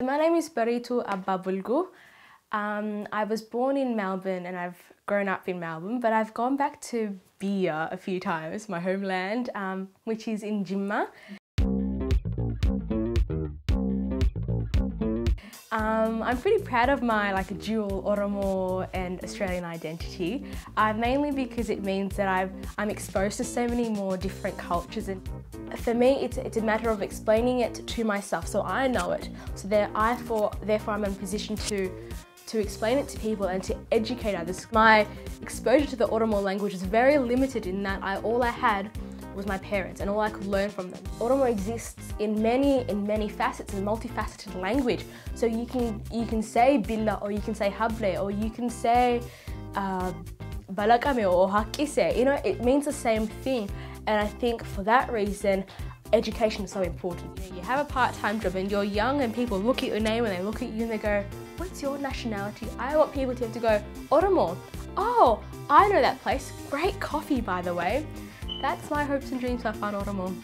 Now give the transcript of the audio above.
My name is Bareetu Aba-Bulgu. I was born in Melbourne and I've grown up in Melbourne, but I've gone back to Bia a few times, my homeland, which is in Jimma. I'm pretty proud of my dual Oromo and Australian identity, mainly because it means that I'm exposed to so many more different cultures, and for me it's a matter of explaining it to myself so I know it, so therefore I'm in a position to explain it to people and to educate others. My exposure to the Oromo language is very limited in that all I had was my parents and all I could learn from them. Oromo exists in many facets, and multifaceted language. So you can say billa, or you can say hable, or you can say balakame or hakise. You know, it means the same thing. And I think for that reason, education is so important. You have a part-time job and you're young and people look at your name and they look at you and they go, what's your nationality? I want people to have to go, Oromo. Oh, I know that place. Great coffee, by the way. That's my hopes and dreams for Afaan Oromo.